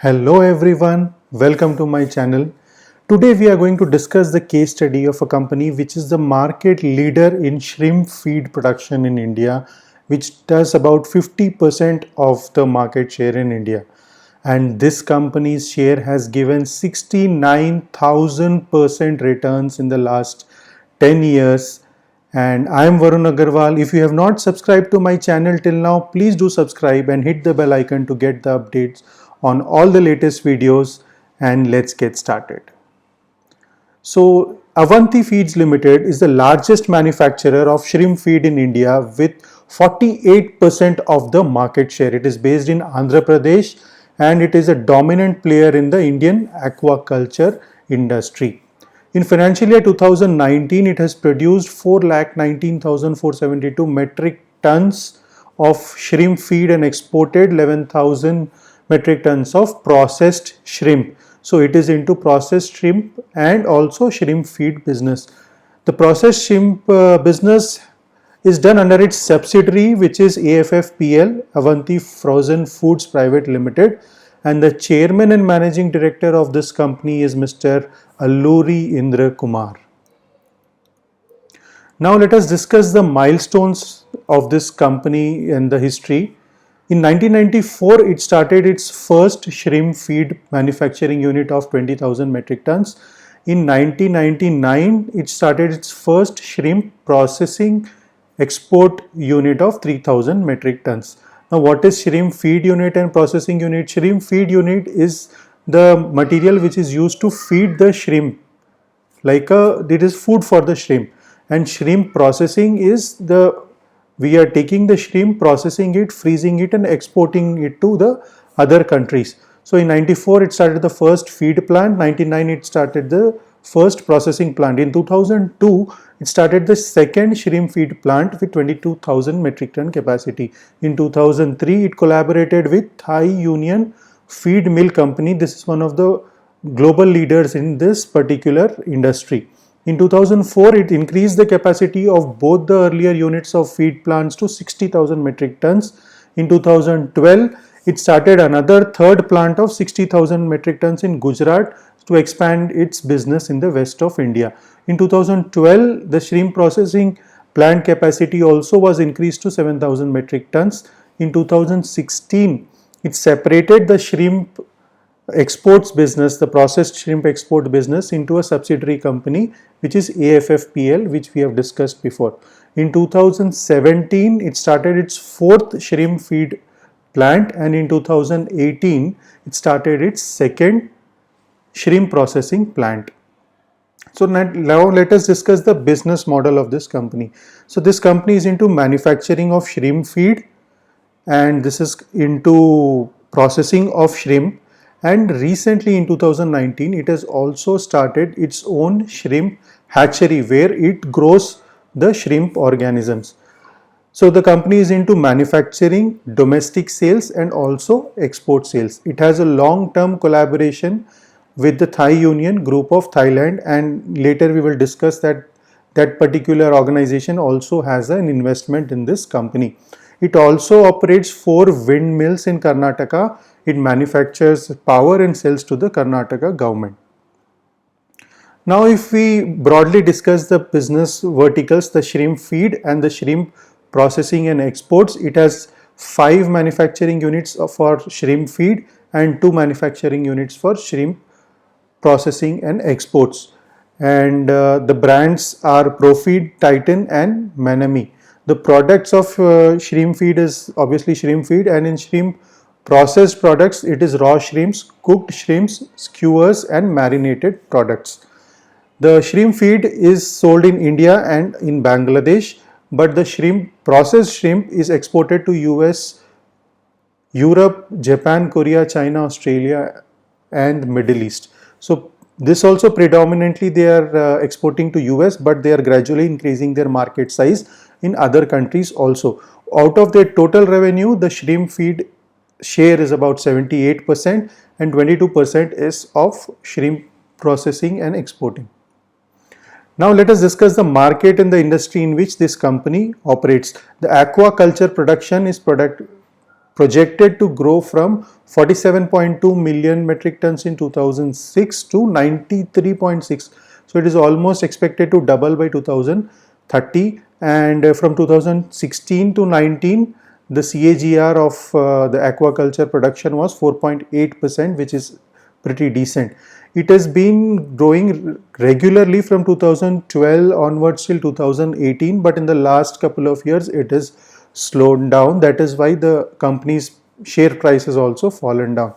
Hello everyone, welcome to my channel. Today we are going to discuss the case study of a company which is the market leader in shrimp feed production in India, which does about 50% of the market share in India. And this company's share has given 69,000% returns in the last 10 years. And I am Varun Agarwal. If you have not subscribed to my channel till now, please do subscribe and hit the bell icon to get the updates on all the latest videos, and let's get started. So Avanti Feeds Limited is the largest manufacturer of shrimp feed in India with 48% of the market share. It is based in Andhra Pradesh and it is a dominant player in the Indian aquaculture industry. In financial year 2019, it has produced 4,19,472 metric tons of shrimp feed and exported 11,000 metric tons of processed shrimp. So it is into processed shrimp and also shrimp feed business. The processed shrimp business is done under its subsidiary, which is AFFPL, Avanti Frozen Foods Private Limited, and the chairman and managing director of this company is Mr. Alluri Indra Kumar. Now let us discuss the milestones of this company and the history. In 1994, it started its first shrimp feed manufacturing unit of 20,000 metric tons. In 1999, it started its first shrimp processing export unit of 3,000 metric tons. Now, what is shrimp feed unit and processing unit? Shrimp feed unit is the material which is used to feed the shrimp, it is food for the shrimp. And shrimp processing is we are taking the shrimp, processing it, freezing it and exporting it to the other countries. So in 94 it started the first feed plant, 99 it started the first processing plant. In 2002 it started the second shrimp feed plant with 22,000 metric ton capacity. In 2003 it collaborated with Thai Union Feed Mill Company. This is one of the global leaders in this particular industry. In 2004, it increased the capacity of both the earlier units of feed plants to 60,000 metric tons. In 2012, it started another third plant of 60,000 metric tons in Gujarat to expand its business in the west of India. In 2012, the shrimp processing plant capacity also was increased to 7,000 metric tons. In 2016, it separated the shrimp exports business, the processed shrimp export business, into a subsidiary company which is AFFPL, which we have discussed before. In 2017, it started its fourth shrimp feed plant, and in 2018, it started its second shrimp processing plant. So now let us discuss the business model of this company. So this company is into manufacturing of shrimp feed, and this is into processing of shrimp. And recently in 2019, it has also started its own shrimp hatchery where it grows the shrimp organisms. So the company is into manufacturing, domestic sales and also export sales. It has a long-term collaboration with the Thai Union Group of Thailand, and later we will discuss that particular organization also has an investment in this company. It also operates 4 windmills in Karnataka. It manufactures power and sells to the Karnataka government. Now, if we broadly discuss the business verticals, the shrimp feed and the shrimp processing and exports, it has 5 manufacturing units for shrimp feed and 2 manufacturing units for shrimp processing and exports. And the brands are Profeed, Titan and Manami. The products of shrimp feed is obviously shrimp feed, and in shrimp processed products it is raw shrimps, cooked shrimps, skewers and marinated products. The shrimp feed is sold in India and in Bangladesh, but the processed shrimp is exported to US, Europe, Japan, Korea, China, Australia and Middle East. So this also predominantly they are exporting to US, but they are gradually increasing their market size in other countries also. Out of their total revenue, the shrimp feed share is about 78% and 22% is of shrimp processing and exporting. Now let us discuss the market and the industry in which this company operates. The aquaculture production is projected to grow from 47.2 million metric tons in 2006 to 93.6. So it is almost expected to double by 2030, and from 2016 to 19 the CAGR of the aquaculture production was 4.8%, which is pretty decent. It has been growing regularly from 2012 onwards till 2018, but in the last couple of years it has slowed down. That is why the company's share price has also fallen down.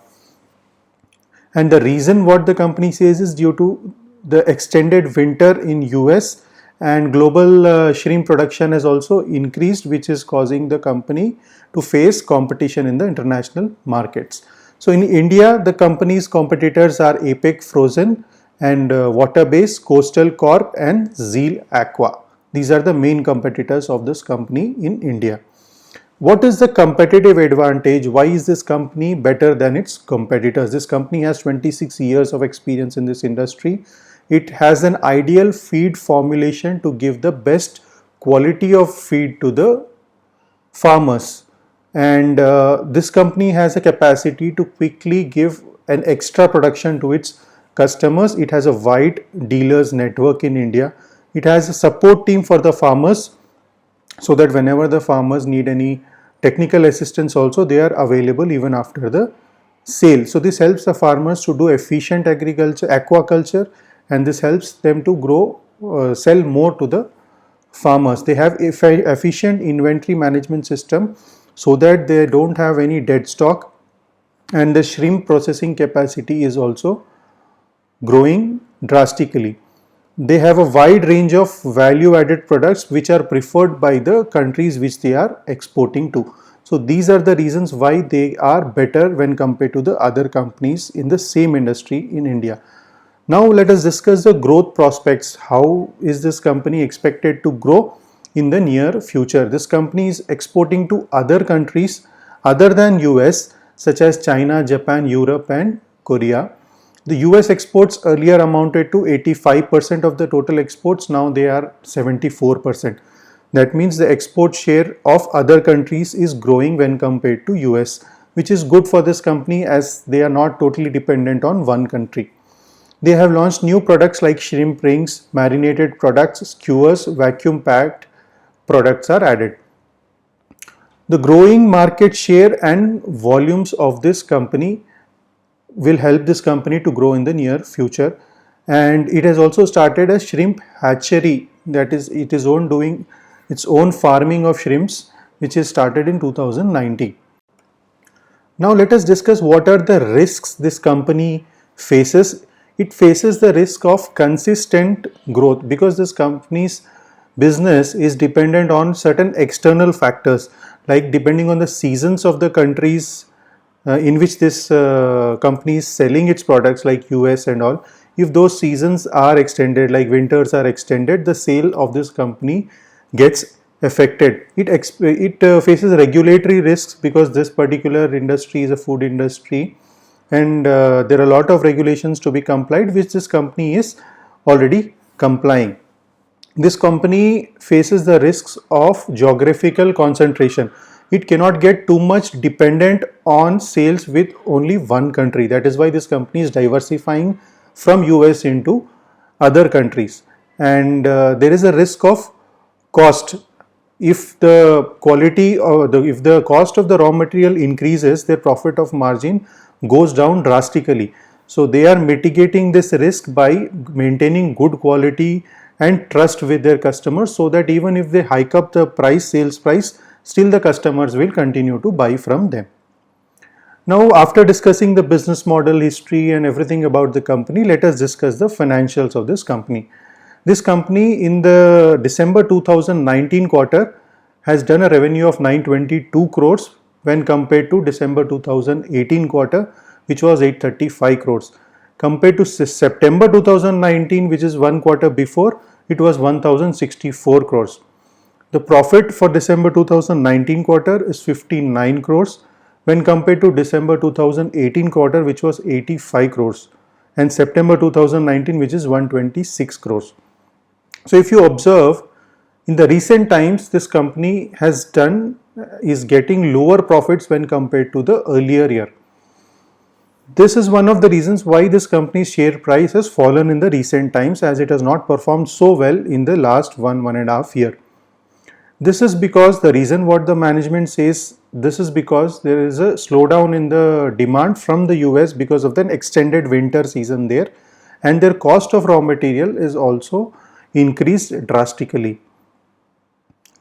And the reason what the company says is due to the extended winter in US, and global shrimp production has also increased, which is causing the company to face competition in the international markets. So in India, the company's competitors are Apex Frozen and Waterbase, Coastal Corp and Zeal Aqua. These are the main competitors of this company in India. What is the competitive advantage? Why is this company better than its competitors? This company has 26 years of experience in this industry. It has an ideal feed formulation to give the best quality of feed to the farmers, and this company has a capacity to quickly give an extra production to its customers. It has a wide dealers network in India. It has a support team for the farmers, so that whenever the farmers need any technical assistance also, they are available even after the sale. So this helps the farmers to do efficient agriculture, aquaculture, and this helps them to grow, sell more to the farmers. They have efficient inventory management system so that they don't have any dead stock, and the shrimp processing capacity is also growing drastically. They have a wide range of value added products which are preferred by the countries which they are exporting to. So these are the reasons why they are better when compared to the other companies in the same industry in India. Now let us discuss the growth prospects. How is this company expected to grow in the near future? This company is exporting to other countries other than US, such as China, Japan, Europe and Korea. The US exports earlier amounted to 85% of the total exports. Now they are 74%. That means the export share of other countries is growing when compared to US, which is good for this company as they are not totally dependent on one country. They have launched new products like shrimp rings, marinated products, skewers, vacuum packed products are added. The growing market share and volumes of this company will help this company to grow in the near future. And it has also started a shrimp hatchery, that is, it is doing its own farming of shrimps, which is started in 2019. Now let us discuss what are the risks this company faces. It faces the risk of consistent growth because this company's business is dependent on certain external factors, like depending on the seasons of the countries in which this company is selling its products, like US and all. If those seasons are extended, like winters are extended, the sale of this company gets affected. It faces regulatory risks because this particular industry is a food industry, and there are a lot of regulations to be complied, which this company is already complying. This company faces the risks of geographical concentration. It cannot get too much dependent on sales with only one country. That is why this company is diversifying from US into other countries. And there is a risk of cost. If the quality or if the cost of the raw material increases, their profit of margin goes down drastically. So they are mitigating this risk by maintaining good quality and trust with their customers, so that even if they hike up the price, sales price, still the customers will continue to buy from them. Now, after discussing the business model, history and everything about the company, let us discuss the financials of this company. This company in the December 2019 quarter has done a revenue of 922 crores when compared to December 2018 quarter, which was 835 crores. Compared to September 2019, which is one quarter before, it was 1064 crores. The profit for December 2019 quarter is 59 crores when compared to December 2018 quarter, which was 85 crores, and September 2019, which is 126 crores. So if you observe, in the recent times, this company has done is getting lower profits when compared to the earlier year. This is one of the reasons why this company's share price has fallen in the recent times, as it has not performed so well in the last one and a half year. This is because the reason what the management says, this is because there is a slowdown in the demand from the US because of the extended winter season there, and their cost of raw material is also increased drastically.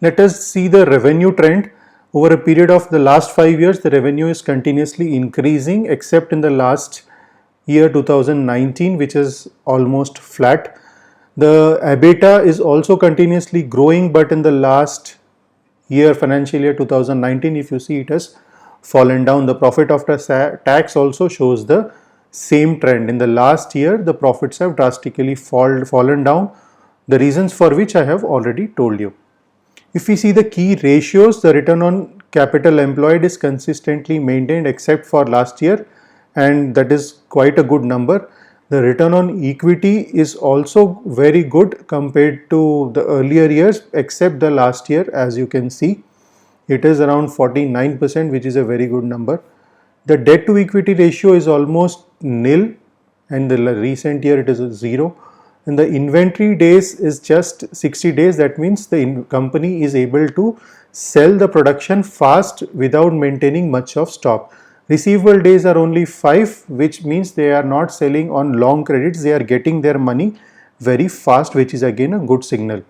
Let us see the revenue trend. Over a period of the last 5 years, the revenue is continuously increasing, except in the last year 2019, which is almost flat. The EBITDA is also continuously growing, but in the last year, financial year 2019, if you see, it has fallen down. The profit after tax also shows the same trend. In the last year, the profits have drastically fallen down, the reasons for which I have already told you. If we see the key ratios, the return on capital employed is consistently maintained except for last year, and that is quite a good number. The return on equity is also very good compared to the earlier years, except the last year. As you can see, it is around 49%, which is a very good number. The debt to equity ratio is almost nil, and the recent year it is 0. And the inventory days is just 60 days. That means the company is able to sell the production fast without maintaining much of stock. Receivable days are only 5, which means they are not selling on long credits. They are getting their money very fast, which is again a good signal.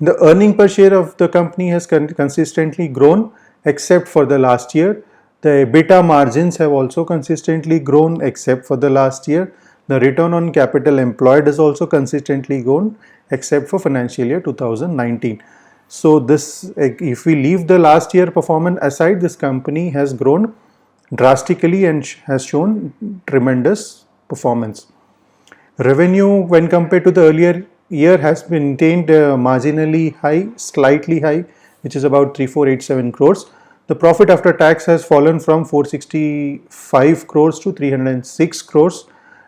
The earning per share of the company has consistently grown except for the last year. The EBITDA margins have also consistently grown except for the last year. The return on capital employed has also consistently grown except for financial year 2019. So this, if we leave the last year performance aside, this company has grown drastically and has shown tremendous performance. Revenue when compared to the earlier year has maintained marginally high, slightly high, which is about 3487 crores. The profit after tax has fallen from 465 crores to 306 crores.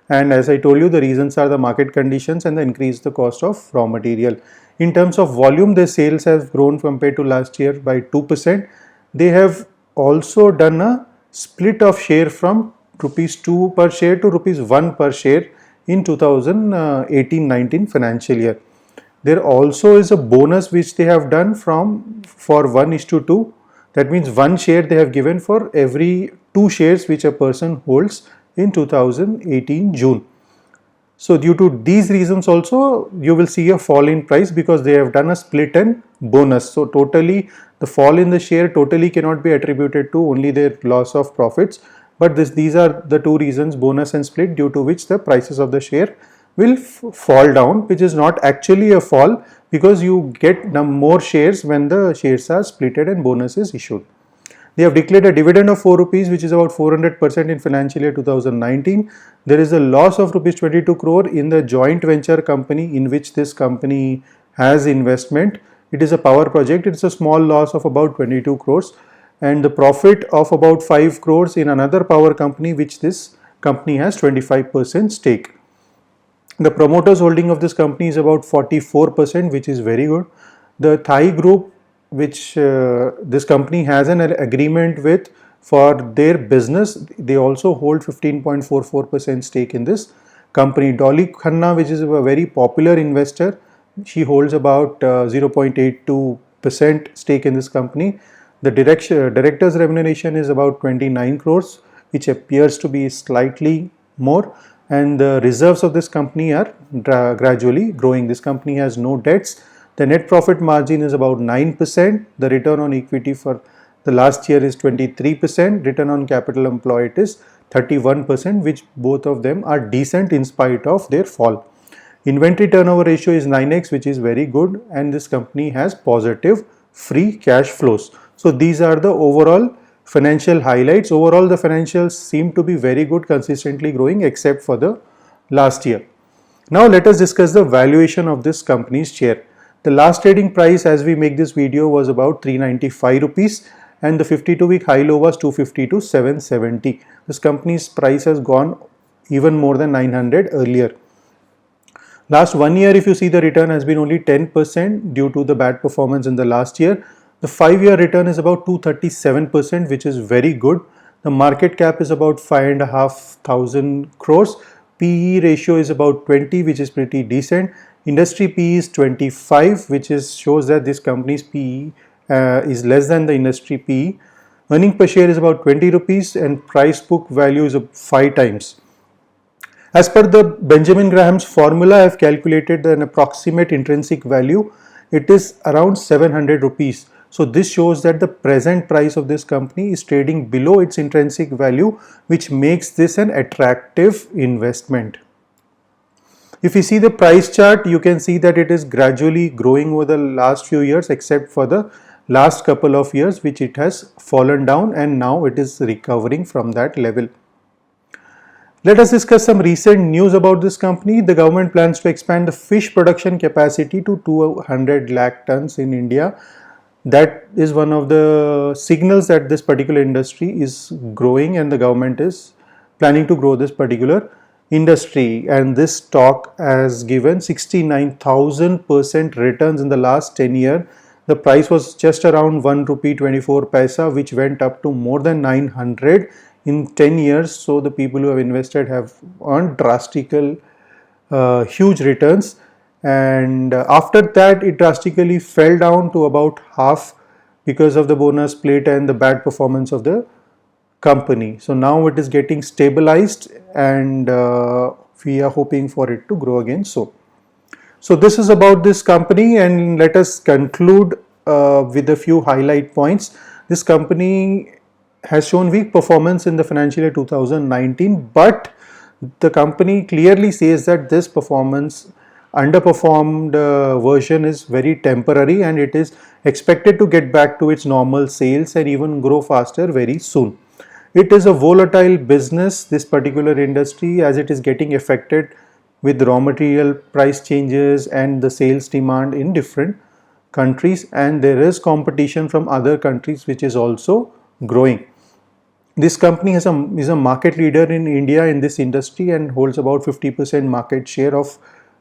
And as I told you, the reasons are the market conditions and the increased the cost of raw material. In terms of volume, the sales have grown compared to last year by 2%. They have also done a split of share from rupees 2 per share to rupees 1 per share in 2018-19 financial year. There also is a bonus which they have done for 1:2. That means 1 share they have given for every 2 shares which a person holds in 2018 June. So due to these reasons also, you will see a fall in price because they have done a split and bonus. So totally the fall in the share totally cannot be attributed to only their loss of profits, but these are the two reasons, bonus and split, due to which the prices of the share will fall down, which is not actually a fall because you get more shares when the shares are splitted and bonus is issued. They have declared a dividend of 4 rupees, which is about 400% in financial year 2019. There is a loss of rupees 22 crore in the joint venture company in which this company has investment. It is a power project. It's a small loss of about 22 crores, and the profit of about 5 crores in another power company which this company has 25% stake. The promoters holding of this company is about 44%, which is very good. The Thai group, which this company has an agreement with for their business, they also hold 15.44% stake in this company. Dolly Khanna, which is a very popular investor, she holds about 0.82% stake in this company. The director's remuneration is about 29 crores, which appears to be slightly more, and the reserves of this company are gradually growing. This company has no debts. The net profit margin is about 9%. The return on equity for the last year is 23%. Return on capital employed is 31%, which both of them are decent in spite of their fall. Inventory turnover ratio is 9x, which is very good, and this company has positive free cash flows. So these are the overall financial highlights. Overall, the financials seem to be very good, consistently growing except for the last year. Now let us discuss the valuation of this company's share. The last trading price as we make this video was about 395 rupees, and the 52-week high low was 250 to 770. This company's price has gone even more than 900 earlier. Last 1 year, if you see, the return has been only 10% due to the bad performance in the last year. The 5-year return is about 237%, which is very good. The market cap is about 5,500 crores. PE ratio is about 20, which is pretty decent. Industry PE is 25, which shows that this company's PE is less than the industry PE. Earning per share is about 20 rupees and price book value is 5 times. As per the Benjamin Graham's formula, I have calculated an approximate intrinsic value. It is around 700 rupees. So this shows that the present price of this company is trading below its intrinsic value, which makes this an attractive investment. If you see the price chart, you can see that it is gradually growing over the last few years, except for the last couple of years, which it has fallen down, and now it is recovering from that level. Let us discuss some recent news about this company. The government plans to expand the fish production capacity to 200 lakh tons in India. That is one of the signals that this particular industry is growing, and the government is planning to grow this particular industry. And this stock has given 69,000% returns in the last 10 years. The price was just around 1 rupee 24 paisa, which went up to more than 900 in 10 years. So the people who have invested have earned drastical huge returns, and after that it drastically fell down to about half because of the bonus split and the bad performance of the company. So now it is getting stabilized, and we are hoping for it to grow again soon. So this is about this company, and let us conclude with a few highlight points. This company has shown weak performance in the financial year 2019, but the company clearly says that this performance underperformed version is very temporary, and it is expected to get back to its normal sales and even grow faster very soon. It is a volatile business, this particular industry, as it is getting affected with raw material price changes and the sales demand in different countries, and there is competition from other countries which is also growing. This company is a market leader in India in this industry and holds about 50% market share of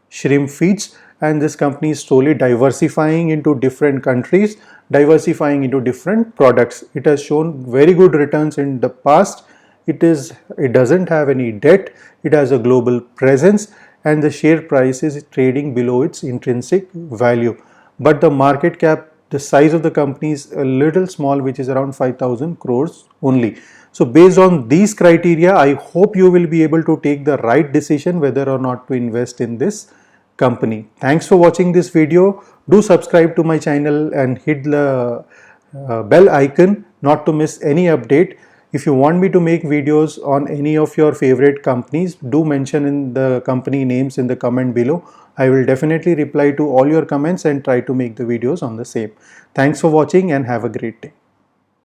shrimp feeds, and this company is slowly diversifying into different countries, diversifying into different products. It has shown very good returns in the past. It doesn't have any debt, it has a global presence, and the share price is trading below its intrinsic value. But the market cap, the size of the company is a little small, which is around 5,000 crores only. So based on these criteria, I hope you will be able to take the right decision whether or not to invest in this company. Thanks for watching this video. Do subscribe to my channel and hit the bell icon not to miss any update. If you want me to make videos on any of your favorite companies, do mention in the company names in the comment below. I will definitely reply to all your comments and try to make the videos on the same. Thanks for watching and have a great day.